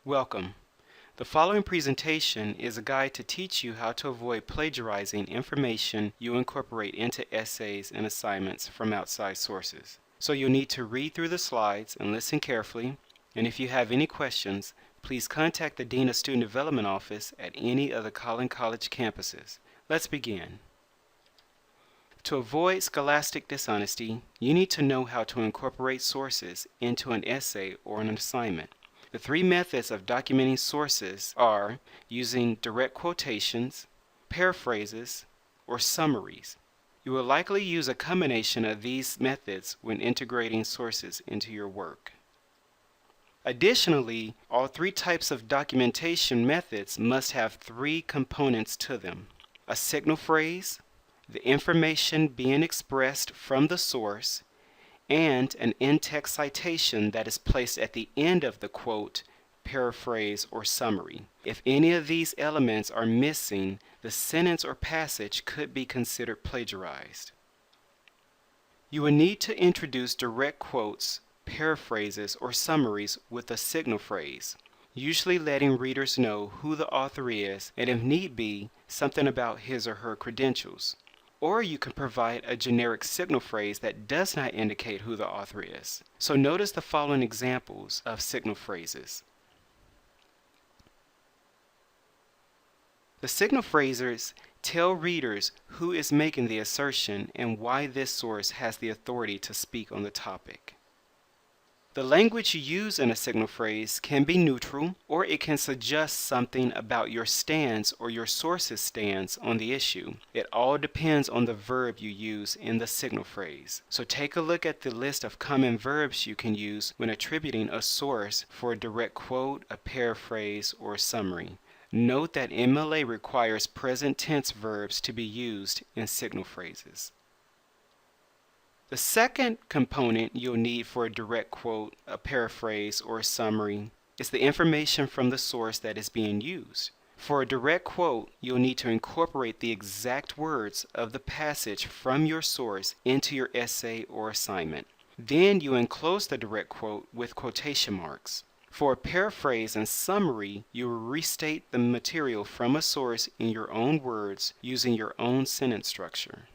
Welcome. The following presentation is a guide to teach you how to avoid plagiarizing information you incorporate into essays and assignments from outside sources. So you'll need to read through the slides and listen carefully, and if you have any questions, please contact the Dean of Student Development Office at any of the Collin College campuses. Let's begin. To avoid scholastic dishonesty, you need to know how to incorporate sources into an essay or an assignment. The three methods of documenting sources are using direct quotations, paraphrases, or summaries. You will likely use a combination of these methods when integrating sources into your work. Additionally, all three types of documentation methods must have three components to them: a signal phrase, the information being expressed from the source, and an in-text citation that is placed at the end of the quote, paraphrase, or summary. If any of these elements are missing, the sentence or passage could be considered plagiarized. You will need to introduce direct quotes, paraphrases, or summaries with a signal phrase, usually letting readers know who the author is and, if need be, something about his or her credentials. Or you can provide a generic signal phrase that does not indicate who the author is. So notice the following examples of signal phrases. The signal phrases tell readers who is making the assertion and why this source has the authority to speak on the topic. The language you use in a signal phrase can be neutral, or it can suggest something about your stance or your source's stance on the issue. It all depends on the verb you use in the signal phrase. So take a look at the list of common verbs you can use when attributing a source for a direct quote, a paraphrase, or a summary. Note that MLA requires present tense verbs to be used in signal phrases. The second component you'll need for a direct quote, a paraphrase, or a summary is the information from the source that is being used. For a direct quote, you'll need to incorporate the exact words of the passage from your source into your essay or assignment. Then you enclose the direct quote with quotation marks. For a paraphrase and summary, you will restate the material from a source in your own words using your own sentence structure.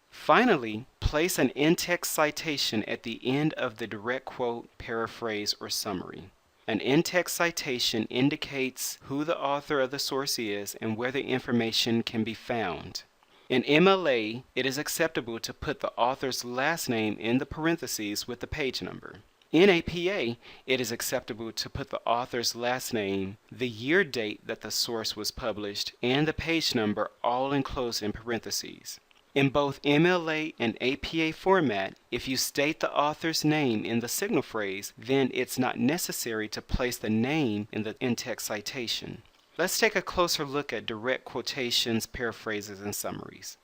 Finally, place an in-text citation at the end of the direct quote, paraphrase, or summary. An in-text citation indicates who the author of the source is and where the information can be found. In MLA, it is acceptable to put the author's last name in the parentheses with the page number. In APA, it is acceptable to put the author's last name, the year date that the source was published, and the page number all enclosed in parentheses. In both MLA and APA format, if you state the author's name in the signal phrase, then it's not necessary to place the name in the in-text citation. Let's take a closer look at direct quotations, paraphrases, and summaries.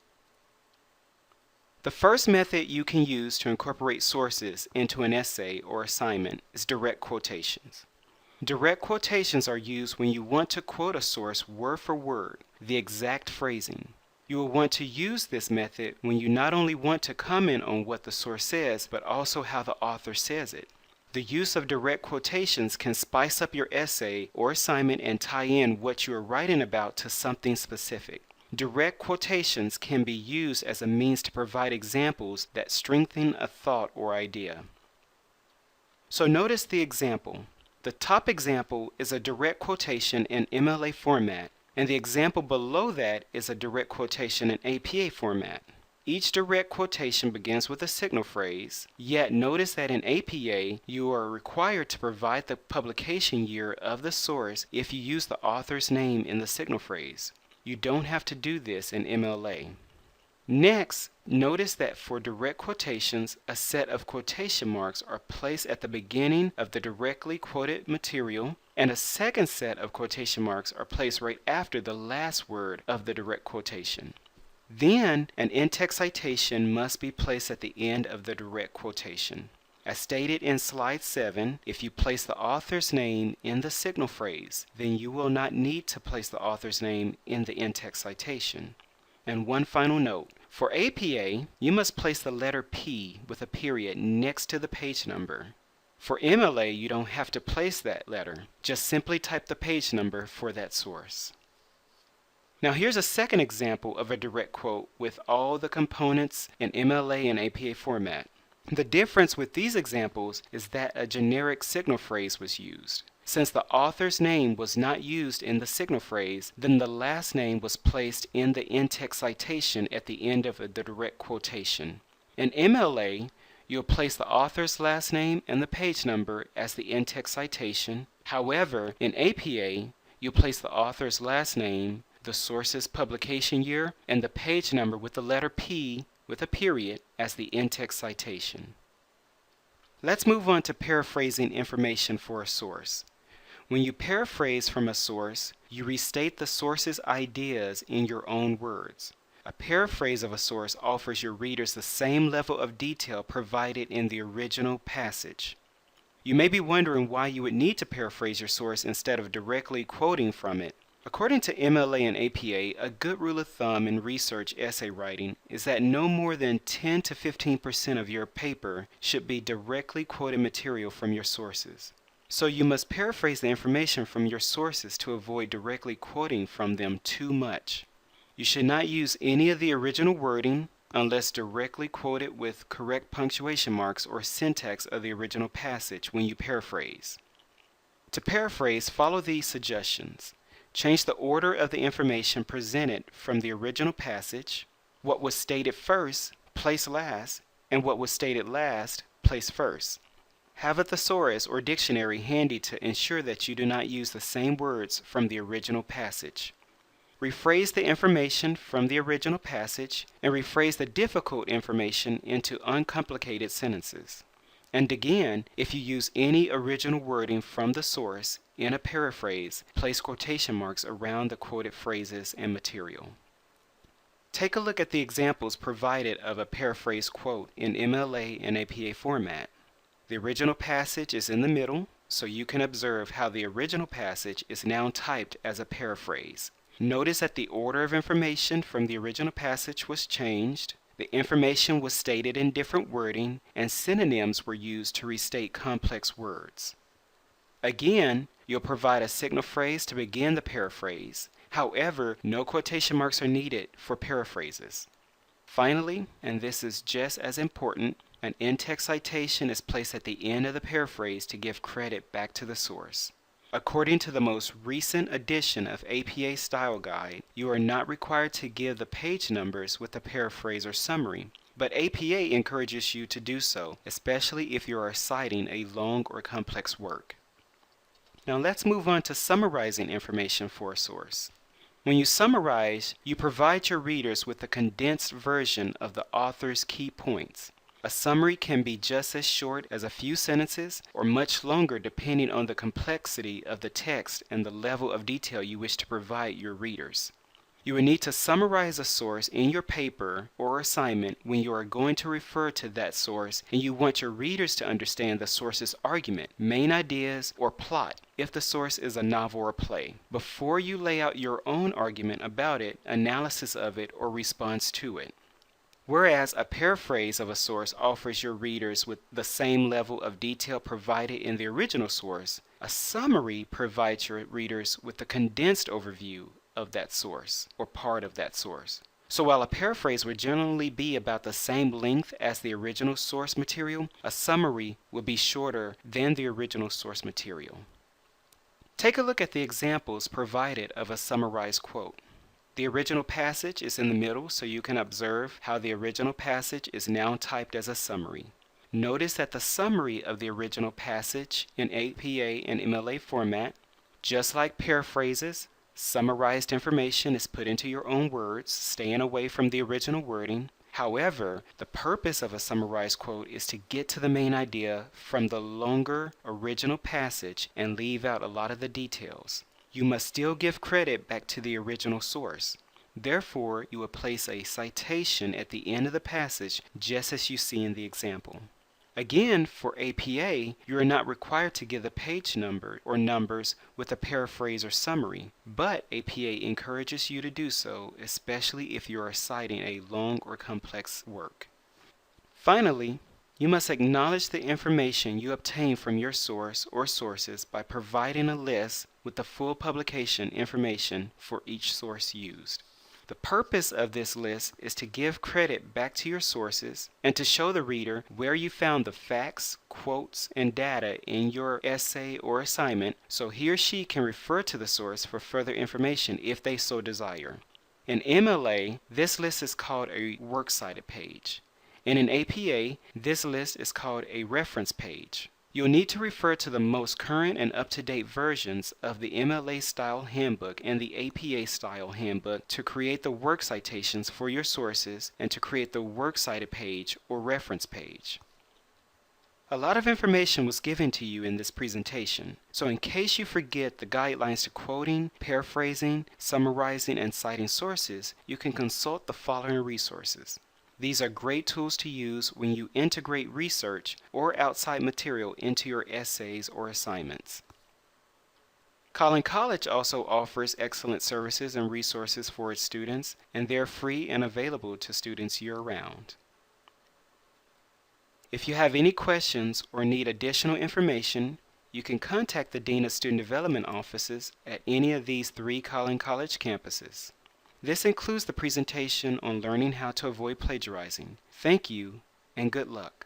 The first method you can use to incorporate sources into an essay or assignment is direct quotations. Direct quotations are used when you want to quote a source word for word, the exact phrasing. You will want to use this method when you not only want to comment on what the source says, but also how the author says it. The use of direct quotations can spice up your essay or assignment and tie in what you are writing about to something specific. Direct quotations can be used as a means to provide examples that strengthen a thought or idea. So notice the example. The top example is a direct quotation in MLA format, and the example below that is a direct quotation in APA format. Each direct quotation begins with a signal phrase, yet notice that in APA you are required to provide the publication year of the source if you use the author's name in the signal phrase. You don't have to do this in MLA. Next, notice that for direct quotations, a set of quotation marks are placed at the beginning of the directly quoted material, and a second set of quotation marks are placed right after the last word of the direct quotation. Then, an in-text citation must be placed at the end of the direct quotation. As stated in slide 7, if you place the author's name in the signal phrase, then you will not need to place the author's name in the in-text citation. And one final note, for APA, you must place the letter P with a period next to the page number. For MLA, you don't have to place that letter. Just simply type the page number for that source. Now here's a second example of a direct quote with all the components in MLA and APA format. The difference with these examples is that a generic signal phrase was used. Since the author's name was not used in the signal phrase, then the last name was placed in the in-text citation at the end of the direct quotation. In MLA, you'll place the author's last name and the page number as the in-text citation. However, in APA, you'll place the author's last name, the source's publication year, and the page number with the letter P with a period as the in-text citation. Let's move on to paraphrasing information for a source. When you paraphrase from a source, you restate the source's ideas in your own words. A paraphrase of a source offers your readers the same level of detail provided in the original passage. You may be wondering why you would need to paraphrase your source instead of directly quoting from it. According to MLA and APA, a good rule of thumb in research essay writing is that no more than 10 to 15% of your paper should be directly quoted material from your sources. So you must paraphrase the information from your sources to avoid directly quoting from them too much. You should not use any of the original wording unless directly quoted with correct punctuation marks or syntax of the original passage when you paraphrase. To paraphrase, follow these suggestions. Change the order of the information presented from the original passage. What was stated first, place last, and what was stated last, place first. Have a thesaurus or dictionary handy to ensure that you do not use the same words from the original passage. Rephrase the information from the original passage and rephrase the difficult information into uncomplicated sentences. And again, if you use any original wording from the source in a paraphrase, place quotation marks around the quoted phrases and material. Take a look at the examples provided of a paraphrase quote in MLA and APA format. The original passage is in the middle, so you can observe how the original passage is now typed as a paraphrase. Notice that the order of information from the original passage was changed. The information was stated in different wording, and synonyms were used to restate complex words. Again, you'll provide a signal phrase to begin the paraphrase. However, no quotation marks are needed for paraphrases. Finally, and this is just as important, an in-text citation is placed at the end of the paraphrase to give credit back to the source. According to the most recent edition of APA Style Guide, you are not required to give the page numbers with the paraphrase or summary, but APA encourages you to do so, especially if you are citing a long or complex work. Now let's move on to summarizing information for a source. When you summarize, you provide your readers with a condensed version of the author's key points. A summary can be just as short as a few sentences or much longer depending on the complexity of the text and the level of detail you wish to provide your readers. You will need to summarize a source in your paper or assignment when you are going to refer to that source and you want your readers to understand the source's argument, main ideas, or plot, if the source is a novel or play, before you lay out your own argument about it, analysis of it, or response to it. Whereas a paraphrase of a source offers your readers with the same level of detail provided in the original source, a summary provides your readers with a condensed overview of that source or part of that source. So while a paraphrase would generally be about the same length as the original source material, a summary will be shorter than the original source material. Take a look at the examples provided of a summarized quote. The original passage is in the middle, so you can observe how the original passage is now typed as a summary. Notice that the summary of the original passage in APA and MLA format, just like paraphrases, summarized information is put into your own words, staying away from the original wording. However, the purpose of a summarized quote is to get to the main idea from the longer original passage and leave out a lot of the details. You must still give credit back to the original source. Therefore, you will place a citation at the end of the passage just as you see in the example. Again, for APA, you are not required to give the page number or numbers with a paraphrase or summary, but APA encourages you to do so, especially if you are citing a long or complex work. Finally, You must acknowledge the information you obtain from your source or sources by providing a list with the full publication information for each source used. The purpose of this list is to give credit back to your sources and to show the reader where you found the facts, quotes, and data in your essay or assignment so he or she can refer to the source for further information if they so desire. In MLA, this list is called a works cited page. And in APA, this list is called a reference page. You'll need to refer to the most current and up-to-date versions of the MLA Style Handbook and the APA Style Handbook to create the work citations for your sources and to create the works cited page or reference page. A lot of information was given to you in this presentation, so in case you forget the guidelines to quoting, paraphrasing, summarizing, and citing sources, you can consult the following resources. These are great tools to use when you integrate research or outside material into your essays or assignments. Collin College also offers excellent services and resources for its students, and they're free and available to students year-round. If you have any questions or need additional information, you can contact the Dean of Student Development offices at any of these 3 Collin College campuses. This includes the presentation on learning how to avoid plagiarizing. Thank you and good luck.